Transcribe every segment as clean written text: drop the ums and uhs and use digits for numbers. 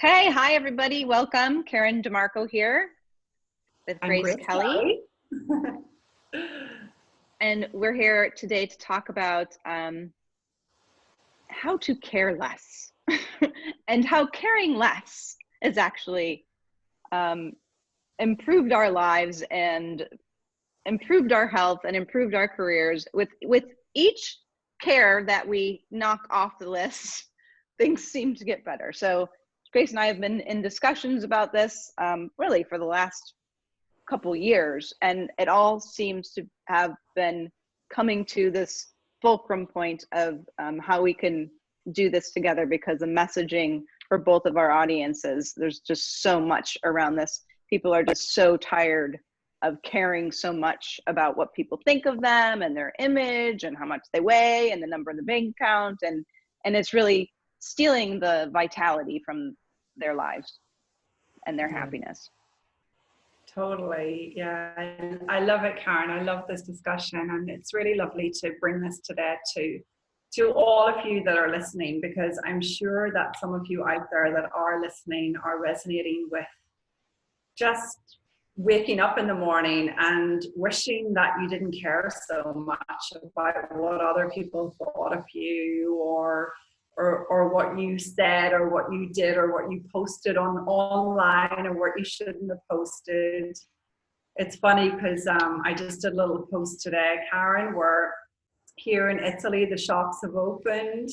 Okay, hi everybody, welcome. Karen DiMarco here with I'm Grace Grace Kelly. Kelly. And we're here today to talk about how to care less and how caring less has actually improved our lives and improved our health and improved our careers. With each care that we knock off the list, things seem to get better. So Grace and I have been in discussions about this really for the last couple years, and it all seems to have been coming to this fulcrum point of how we can do this together, because the messaging for both of our audiences, there's just so much around this. People are just so tired of caring so much about what people think of them and their image and how much they weigh and the number in the bank account, and it's really stealing the vitality from their lives and their happiness. Totally, yeah. And I love it, Karen. I love this discussion, and it's really lovely to bring this today to all of you that are listening, because I'm sure that some of you out there that are listening are resonating with just waking up in the morning and wishing that you didn't care so much about what other people thought of you, or what you said, or what you did, or what you posted online, or what you shouldn't have posted. It's funny because I just did a little post today, Karen, where here in Italy the shops have opened,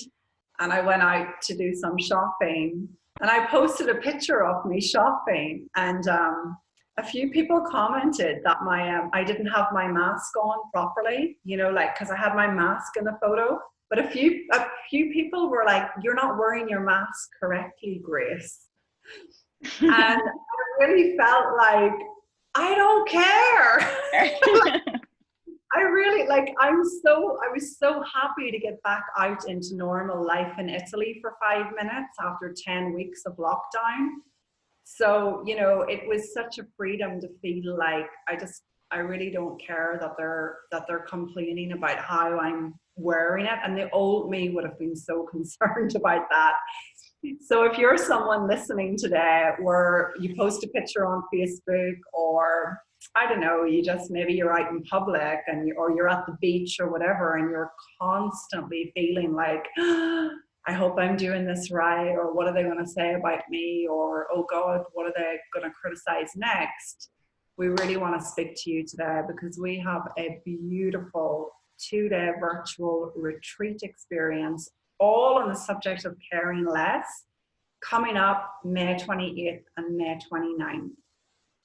and I went out to do some shopping, and I posted a picture of me shopping, and a few people commented that I didn't have my mask on properly, you know, like, because I had my mask in the photo. But a few people were like, "You're not wearing your mask correctly, Grace." And I really felt like, I don't care. I really, like, I was so happy to get back out into normal life in Italy for 5 minutes after 10 weeks of lockdown. So, you know, it was such a freedom to feel like I really don't care that they're complaining about how I'm wearing it. And the old me would have been so concerned about that. So if you're someone listening today where you post a picture on Facebook, or I don't know, maybe you're out in public or you're at the beach or whatever, and you're constantly feeling like, I hope I'm doing this right, or what are they going to say about me, or oh God, what are they going to criticize next? We really want to speak to you today, because we have a beautiful 2-day virtual retreat experience, all on the subject of caring less, coming up May 28th and May 29th.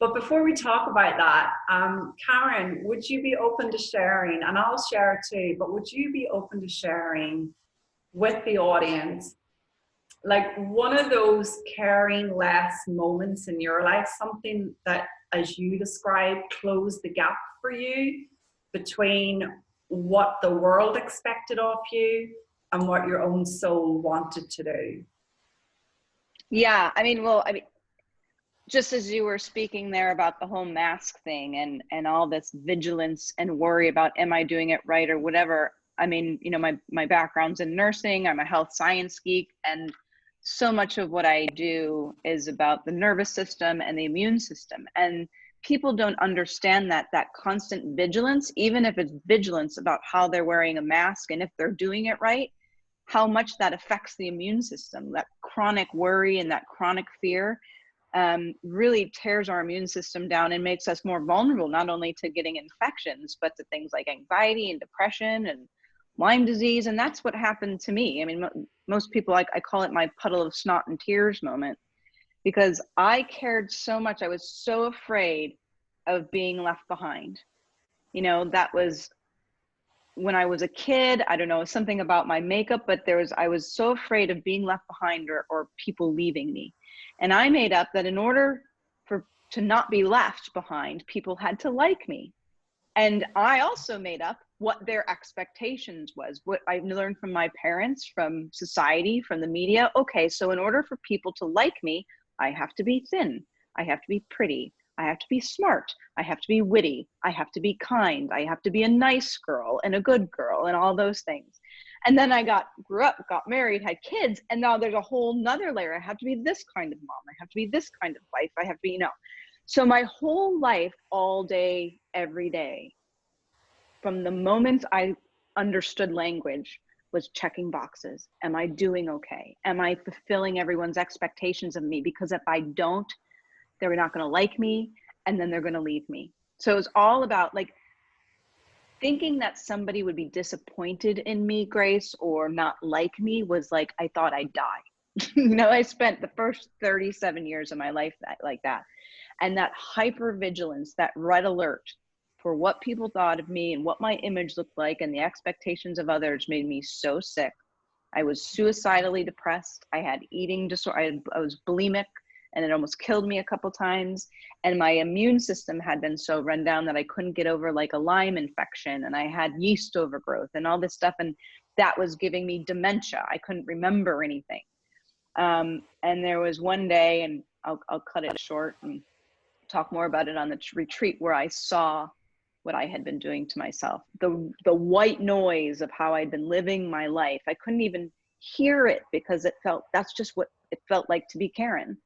But before we talk about that, Karen, would you be open to sharing, and I'll share too, but would you be open to sharing with the audience, like, one of those caring less moments in your life, something that, as you described, closed the gap for you between what the world expected of you and what your own soul wanted to do? Yeah, just as you were speaking there about the whole mask thing and all this vigilance and worry about, am I doing it right or whatever? I mean, you know, my background's in nursing. I'm a health science geek, and so much of what I do is about the nervous system and the immune system. And people don't understand that constant vigilance, even if it's vigilance about how they're wearing a mask and if they're doing it right, how much that affects the immune system. That chronic worry and that chronic fear really tears our immune system down and makes us more vulnerable, not only to getting infections, but to things like anxiety and depression and Lyme disease. And that's what happened to me. I mean, most people, I call it my puddle of snot and tears moment, because I cared so much. I was so afraid of being left behind. You know, that was when I was a kid. I don't know, something about my makeup, but I was so afraid of being left behind or people leaving me. And I made up that in order to not be left behind, people had to like me. And I also made up what their expectations was, what I learned from my parents, from society, from the media. Okay, so in order for people to like me, I have to be thin, I have to be pretty, I have to be smart, I have to be witty, I have to be kind, I have to be a nice girl and a good girl and all those things. And then I grew up, got married, had kids, and now there's a whole nother layer. I have to be this kind of mom. I have to be this kind of wife. I have to be, you know. So my whole life, all day, every day, from the moment I understood language, was checking boxes. Am I doing okay? Am I fulfilling everyone's expectations of me? Because if I don't, they're not going to like me, and then they're going to leave me. So it was all about like thinking that somebody would be disappointed in me, Grace, or not like me was like, I thought I'd die. You know, I spent the first 37 years of my life like that. And that hypervigilance, that red alert for what people thought of me and what my image looked like and the expectations of others made me so sick. I was suicidally depressed. I had eating disorder. I was bulimic, and it almost killed me a couple times. And my immune system had been so run down that I couldn't get over like a Lyme infection, and I had yeast overgrowth and all this stuff. And that was giving me dementia. I couldn't remember anything. And there was one day, and I'll cut it short and talk more about it on the retreat, where I saw what I had been doing to myself. The white noise of how I'd been living my life. I couldn't even hear it because that's just what it felt like to be Karen.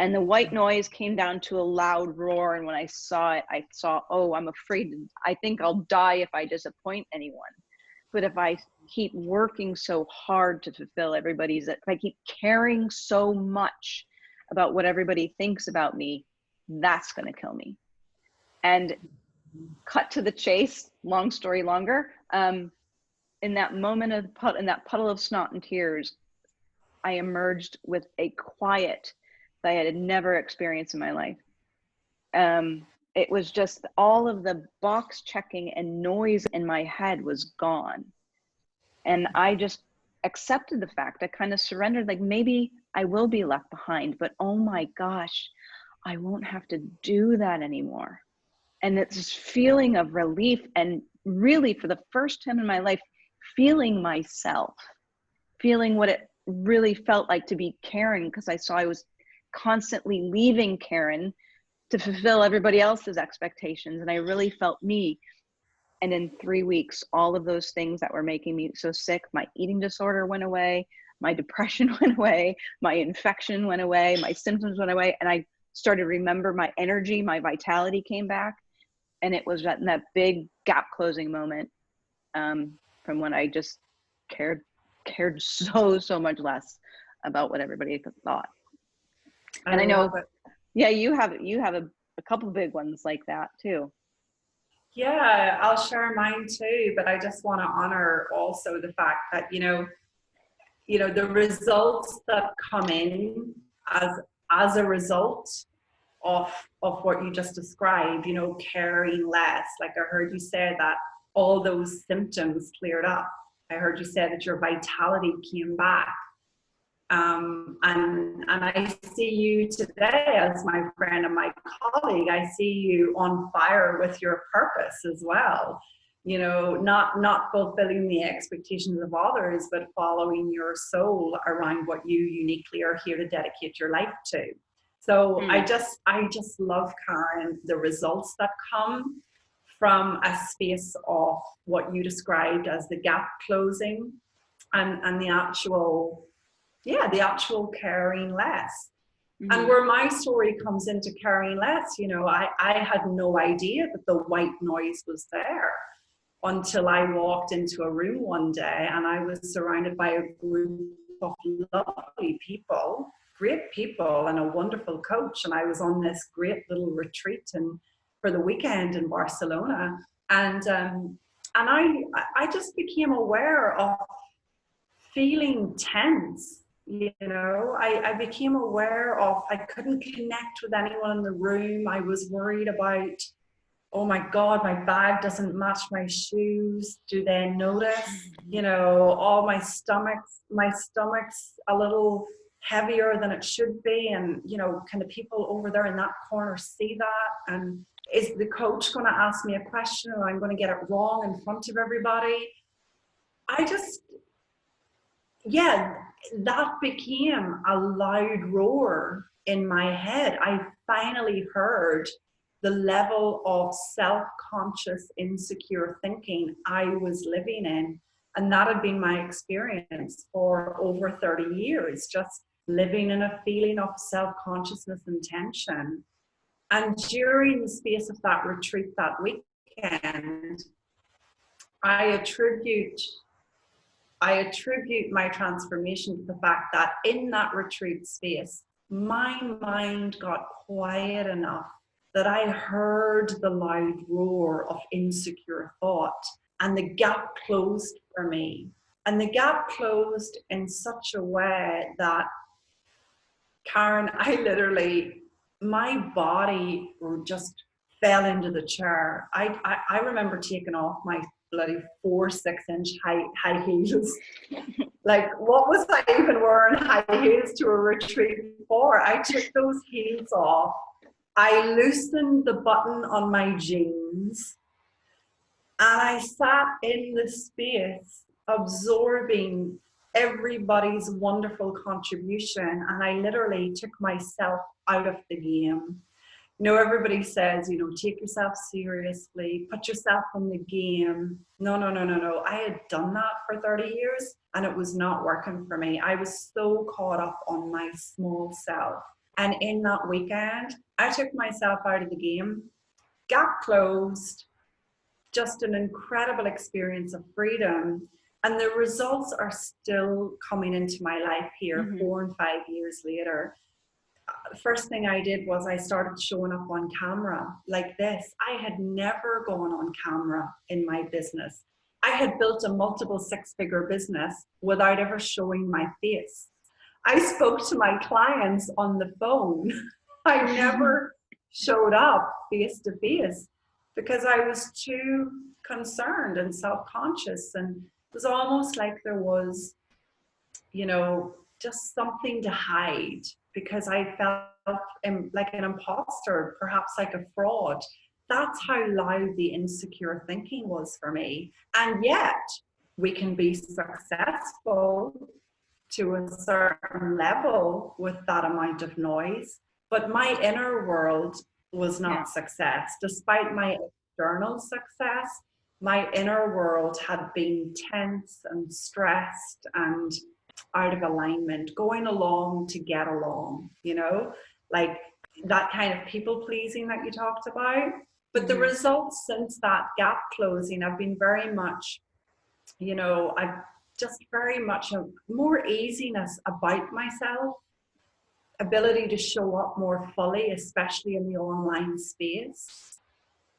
And the white noise came down to a loud roar. And when I saw it, I saw, oh, I'm afraid. I think I'll die if I disappoint anyone. But if I keep working so hard to fulfill if I keep caring so much about what everybody thinks about me, that's going to kill me. And cut to the chase, long story longer, in that moment in that puddle of snot and tears, I emerged with a quiet that I had never experienced in my life. It was just all of the box checking and noise in my head was gone. And I just accepted the fact. I kind of surrendered, like maybe I will be left behind, but oh my gosh, I won't have to do that anymore. And it's this feeling of relief, and really for the first time in my life, feeling myself, feeling what it really felt like to be Karen, because I saw I was constantly leaving Karen to fulfill everybody else's expectations. And I really felt me. And in 3 weeks, all of those things that were making me so sick, my eating disorder went away, my depression went away, my infection went away, my symptoms went away. And I started to remember my energy, my vitality came back. And it was that big gap closing moment from when I just cared so much less about what everybody thought. And I know, yeah, you have a couple big ones like that too. Yeah, I'll share mine too, but I just want to honor also the fact that, the results that come in as a result of what you just described, caring less. Like I heard you say that all those symptoms cleared up. I heard you say that your vitality came back. And I see you today as my friend and my colleague. I see you on fire with your purpose as well. Not fulfilling the expectations of others, but following your soul around what you uniquely are here to dedicate your life to. So I just love, Karen, the results that come from a space of what you described as the gap closing and the actual caring less. Mm-hmm. And where my story comes into caring less, I had no idea that the white noise was there until I walked into a room one day and I was surrounded by a group of lovely people, great people, and a wonderful coach. And I was on this great little retreat for the weekend in Barcelona. And I just became aware of feeling tense. I became aware of, I couldn't connect with anyone in the room. I was worried about, oh my God, my bag doesn't match my shoes. Do they notice? All my stomach's a little heavier than it should be. And, kind of people over there in that corner see that. And is the coach going to ask me a question or I'm going to get it wrong in front of everybody? That became a loud roar in my head. I finally heard the level of self-conscious, insecure thinking I was living in And that had been my experience for over 30 years, just living in a feeling of self-consciousness and tension. And during the space of that retreat that weekend, I attribute my transformation to the fact that in that retreat space, my mind got quiet enough that I heard the loud roar of insecure thought, and the gap closed for me. And the gap closed in such a way that, Karen, my body just fell into the chair. I remember taking off my bloody 4 6-inch high heels. Like, what was I even wearing high heels to a retreat for? I took those heels off. I loosened the button on my jeans, and I sat in the space absorbing everybody's wonderful contribution, and I literally took myself out of the game. You know, everybody says, you know, take yourself seriously, put yourself in the game. No. I had done that for 30 years and it was not working for me. I was so caught up on my small self. And in that weekend, I took myself out of the game, gap closed, just an incredible experience of freedom. And the results are still coming into my life here 4 and 5 years later. First thing I did was I started showing up on camera like this. I had never gone on camera in my business. I had built a multiple 6-figure business without ever showing my face. I spoke to my clients on the phone. I never showed up face to face because I was too concerned and self-conscious. And it was almost like there was, you know, just something to hide, because I felt like an imposter, perhaps like a fraud. That's how loud the insecure thinking was for me. And yet, we can be successful to a certain level with that amount of noise. But my inner world was not success. Despite my external success, my inner world had been tense and stressed and out of alignment, going along to get along, you know, like that kind of people pleasing that you talked about. But the results since that gap closing have been very much, you know, I've just very much a more easiness about myself, ability to show up more fully, especially in the online space.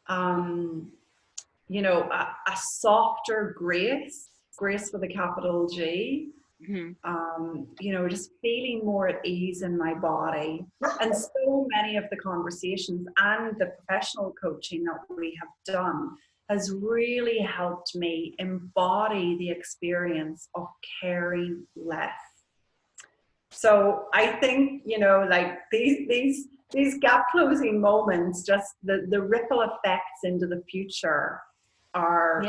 You know, a softer grace with a capital G. You know, just feeling more at ease in my body. And so many of the conversations and the professional coaching that we have done has really helped me embody the experience of caring less. So I think, you know, like these gap closing moments, just the ripple effects into the future are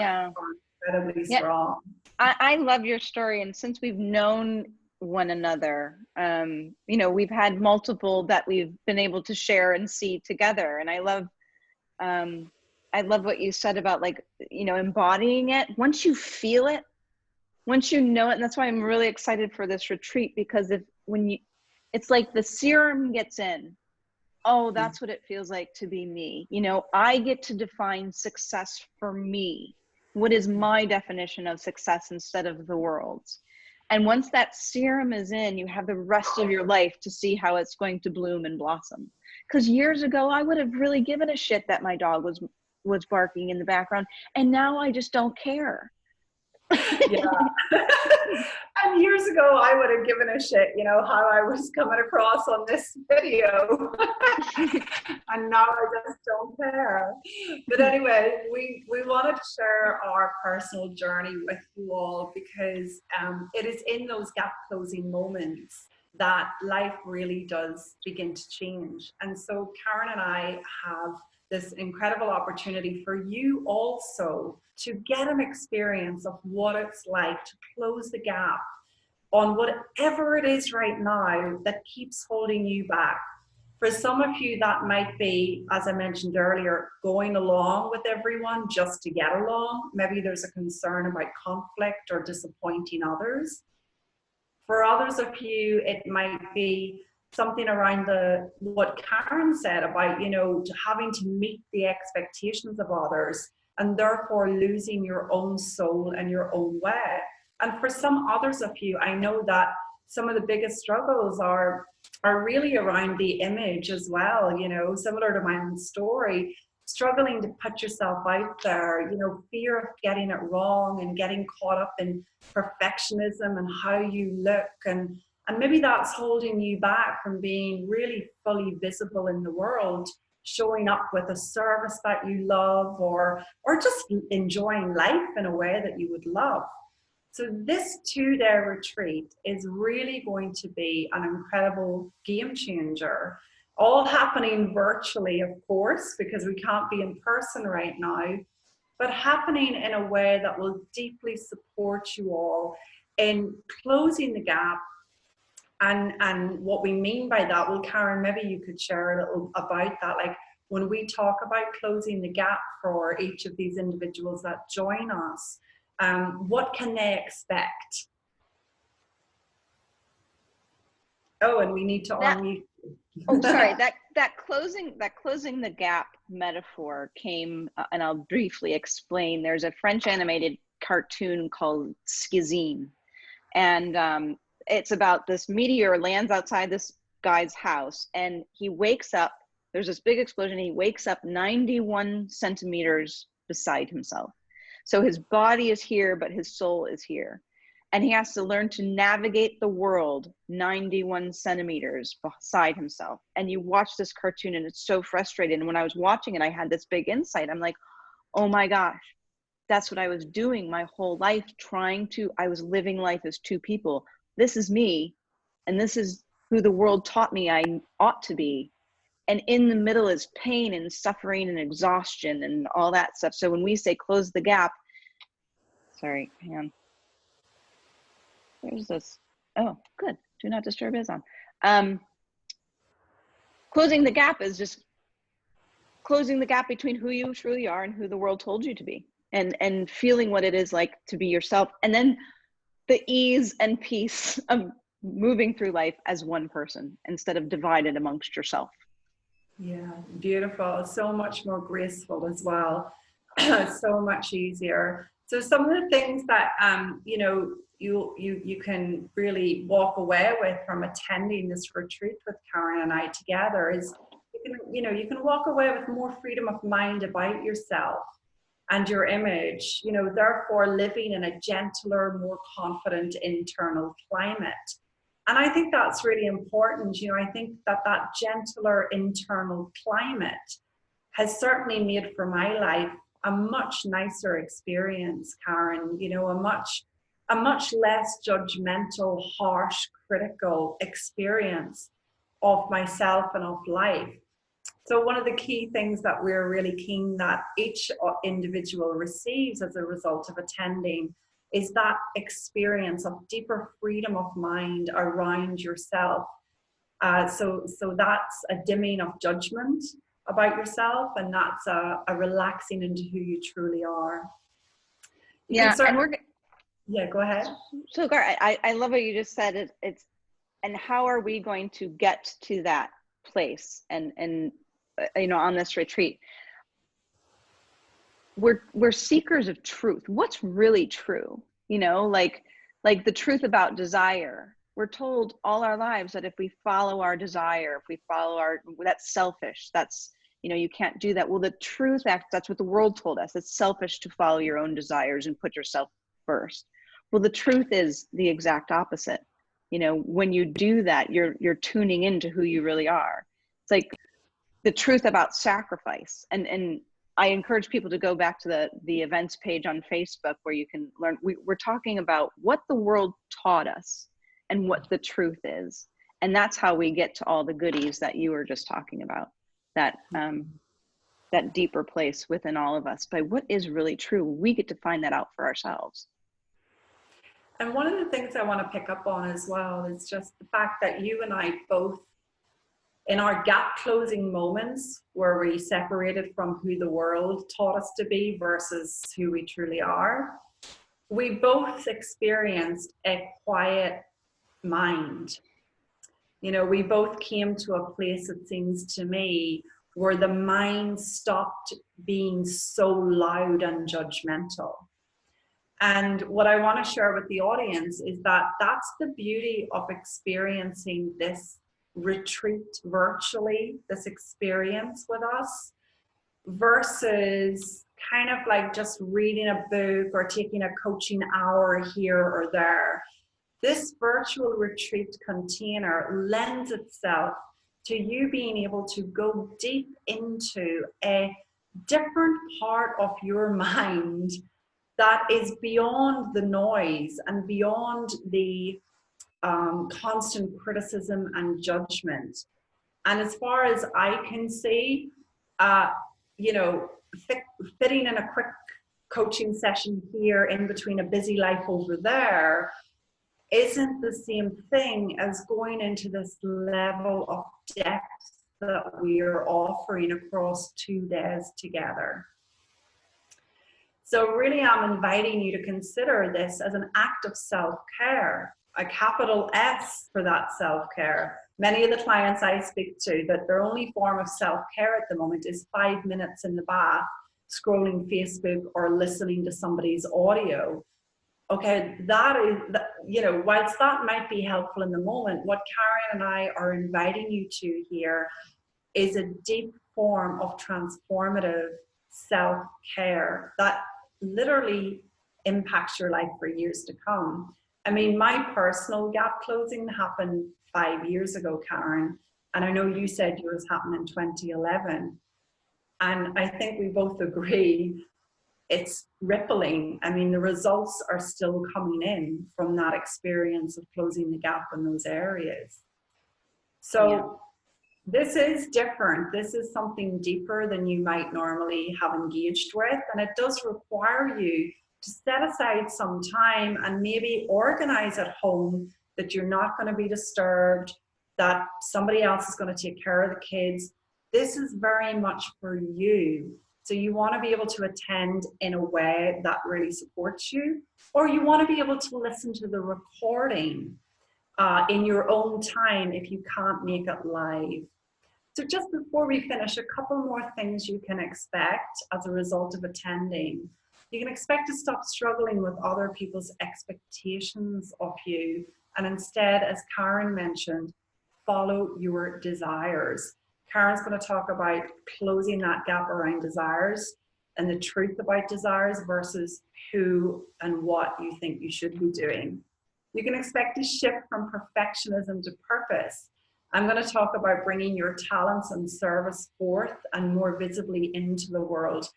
incredibly strong. I love your story. And since we've known one another, you know, we've had multiple that we've been able to share and see together. And I love what you said about, like, you know, embodying it. Once you feel it, once you know it, and that's why I'm really excited for this retreat, because it's like the serum gets in. Oh, that's what it feels like to be me. You know, I get to define success for me. What is my definition of success instead of the world's? And once that serum is in, you have the rest of your life to see how it's going to bloom and blossom. Because years ago, I would have really given a shit that my dog was barking in the background. And now I just don't care. Yeah. And years ago, I would have given a shit, you know, how I was coming across on this video. And now I just don't care. But anyway, we wanted to share our personal journey with you all, because it is in those gap closing moments that life really does begin to change. And so Karen and I have this incredible opportunity for you also to get an experience of what it's like to close the gap on whatever it is right now that keeps holding you back For some of you, that might be, as I mentioned earlier, going along with everyone just to get along. Maybe there's a concern about conflict or disappointing others. For others of you, it might be something around what Karen said about, having to meet the expectations of others and therefore losing your own soul and your own way. And for some others of you, I know that some of the biggest struggles are really around the image as well, similar to my own story, struggling to put yourself out there, fear of getting it wrong and getting caught up in perfectionism and how you look. And maybe that's holding you back from being really fully visible in the world, showing up with a service that you love or just enjoying life in a way that you would love. So this 2-day retreat is really going to be an incredible game changer, all happening virtually, of course, because we can't be in person right now, but happening in a way that will deeply support you all in closing the gap. And what we mean by that, well, Karen, maybe you could share a little about that. Like when we talk about closing the gap for each of these individuals that join us, what can they expect? Oh, and we need to unmute. Oh, sorry. That closing the gap metaphor came, and I'll briefly explain. There's a French animated cartoon called Skizine, and it's about this meteor lands outside this guy's house, and he wakes up. There's this big explosion. He wakes up 91 centimeters beside himself. So his body is here, but his soul is here. And he has to learn to navigate the world 91 centimeters beside himself. And you watch this cartoon and it's so frustrating. And when I was watching it, I had this big insight. I'm like, oh my gosh, that's what I was doing my whole life, I was living life as two people. This is me, and this is who the world taught me I ought to be. And in the middle is pain and suffering and exhaustion and all that stuff. So when we say close the gap, sorry, hang on. Where's this? Oh, good. Do not disturb is on. Closing the gap is just closing the gap between who you truly are and who the world told you to be, and feeling what it is like to be yourself. And then the ease and peace of moving through life as one person instead of divided amongst yourself. Yeah, beautiful. So much more graceful as well. So much easier. So some of the things that you can really walk away with from attending this retreat with Karen and I together is you can walk away with more freedom of mind about yourself and your image, therefore living in a gentler, more confident internal climate. And I think that's really important. I think that gentler internal climate has certainly made for my life a much nicer experience, Karen, a much less judgmental, harsh, critical experience of myself and of life. So one of the key things that we're really keen that each individual receives as a result of attending is that experience of deeper freedom of mind around yourself. So that's a dimming of judgment about yourself, and that's a relaxing into who you truly are. Yeah, go ahead. So Gar, I love what you just said. It's and how are we going to get to that place? And on this retreat, we're seekers of truth. What's really true? Like the truth about desire. We're told all our lives that if we follow our desire, if we follow that's selfish. That's, you can't do that. Well, the truth, that's what the world told us. It's selfish to follow your own desires and put yourself first. Well, the truth is the exact opposite. When you do that, you're tuning into who you really are. It's like the truth about sacrifice. And I encourage people to go back to the events page on Facebook where you can learn. We're talking about what the world taught us and what the truth is. And that's how we get to all the goodies that you were just talking about, that deeper place within all of us. But what is really true? We get to find that out for ourselves. And one of the things I want to pick up on as well is just the fact that you and I both In our gap closing moments where we separated from who the world taught us to be versus who we truly are, we both experienced a quiet mind. You know, we both came to a place, it seems to me, where the mind stopped being so loud and judgmental. And what I want to share with the audience is that that's the beauty of experiencing this retreat virtually, this experience with us, versus kind of like just reading a book or taking a coaching hour here or there. This virtual retreat container lends itself to you being able to go deep into a different part of your mind that is beyond the noise and beyond the constant criticism and judgment. And as far as I can see, you know, fitting in a quick coaching session here in between a busy life over there isn't the same thing as going into this level of depth that we are offering across 2 days together. So really, I'm inviting you to consider this as an act of self-care, a capital S for that self-care. Many of the clients I speak to, that their only form of self-care at the moment is 5 minutes in the bath, scrolling Facebook or listening to somebody's audio. Okay, that is, you know, whilst that might be helpful in the moment, what Karen and I are inviting you to here is a deep form of transformative self-care that literally impacts your life for years to come. I mean, my personal gap closing happened 5 years ago, Karen, and I know you said yours happened in 2011. And I think we both agree it's rippling. I mean, the results are still coming in from that experience of closing the gap in those areas. So this is different. This is something deeper than you might normally have engaged with. And it does require you to set aside some time and maybe organize at home that you're not going to be disturbed, that somebody else is going to take care of the kids. This is very much for you. So you want to be able to attend in a way that really supports you, or you want to be able to listen to the recording in your own time if you can't make it live. So just before we finish, a couple more things you can expect as a result of attending. You can expect to stop struggling with other people's expectations of you, and instead, as Karen mentioned, follow your desires. Karen's going to talk about closing that gap around desires and the truth about desires versus who and what you think you should be doing. You can expect to shift from perfectionism to purpose. I'm going to talk about bringing your talents and service forth and more visibly into the world.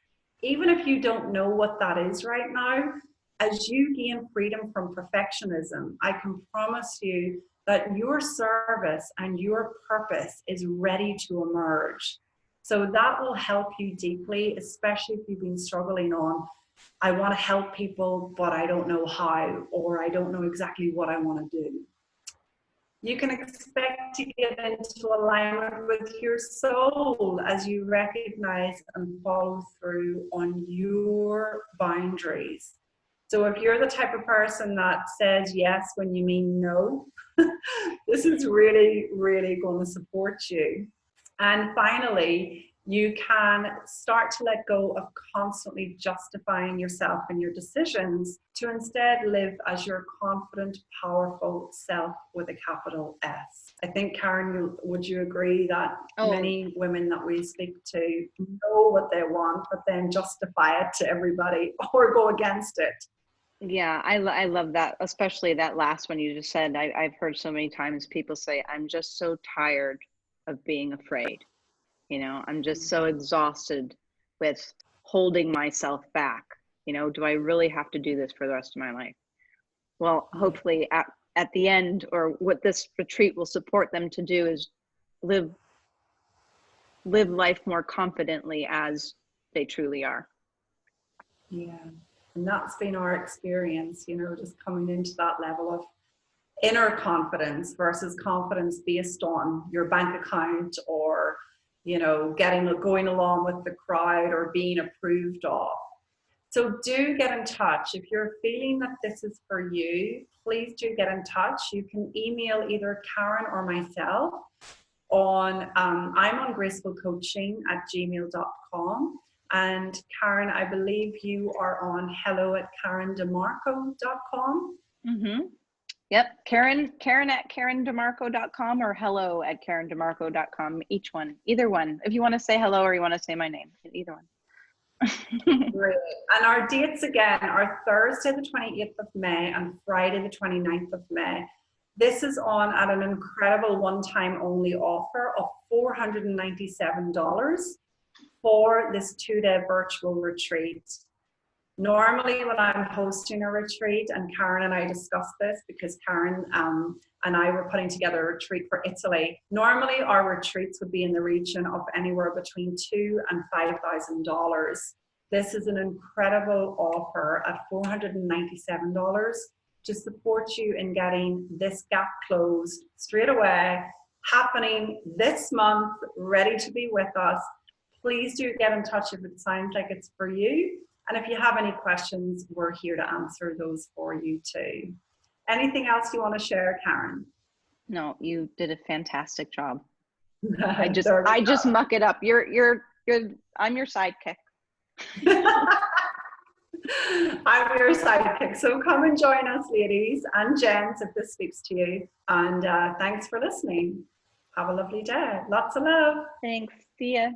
Even if you don't know what that is right now, as you gain freedom from perfectionism, I can promise you that your service and your purpose is ready to emerge. So that will help you deeply, especially if you've been struggling on, I want to help people, but I don't know how, or I don't know exactly what I want to do. You can expect to get into alignment with your soul as you recognize and follow through on your boundaries. So if you're the type of person that says yes when you mean no, this is really, really going to support you. And finally, you can start to let go of constantly justifying yourself and your decisions to instead live as your confident, powerful self with a capital S. I think, Karen, would you agree that many women that we speak to know what they want, but then justify it to everybody or go against it? Yeah, I love that, especially that last one you just said. I've heard so many times people say, I'm just so tired of being afraid. You know, I'm just so exhausted with holding myself back. You know, do I really have to do this for the rest of my life? Well, hopefully at the end, or what this retreat will support them to do, is live life more confidently as they truly are. Yeah. And that's been our experience, you know, just coming into that level of inner confidence versus confidence based on your bank account or, you know, going along with the crowd or being approved of. So do get in touch. If you're feeling that this is for you, please do get in touch. You can email either Karen or myself on, I'm on gracefulcoaching@gmail.com. And Karen, I believe you are on hello@KarenDiMarco.com. Mm-hmm. Yep. Karen at KarenDiMarco.com or hello@KarenDiMarco.com. Each one, either one. If you want to say hello or you want to say my name, either one. Great. And our dates again are Thursday the 28th of May and Friday the 29th of May. This is on at an incredible one-time only offer of $497 for this 2-day virtual retreat. Normally when I'm hosting a retreat, and Karen and I discussed this because Karen and I were putting together a retreat for Italy. Normally our retreats would be in the region of anywhere between $2,000 and $5,000. This is an incredible offer at $497 to support you in getting this gap closed straight away, happening this month, ready to be with us. Please do get in touch if it sounds like it's for you. And if you have any questions, we're here to answer those for you too. Anything else you want to share, Karen? No, you did a fantastic job. I just muck it up. I'm your sidekick. I'm your sidekick. So come and join us, ladies and gents, if this speaks to you. And thanks for listening. Have a lovely day. Lots of love. Thanks. See ya.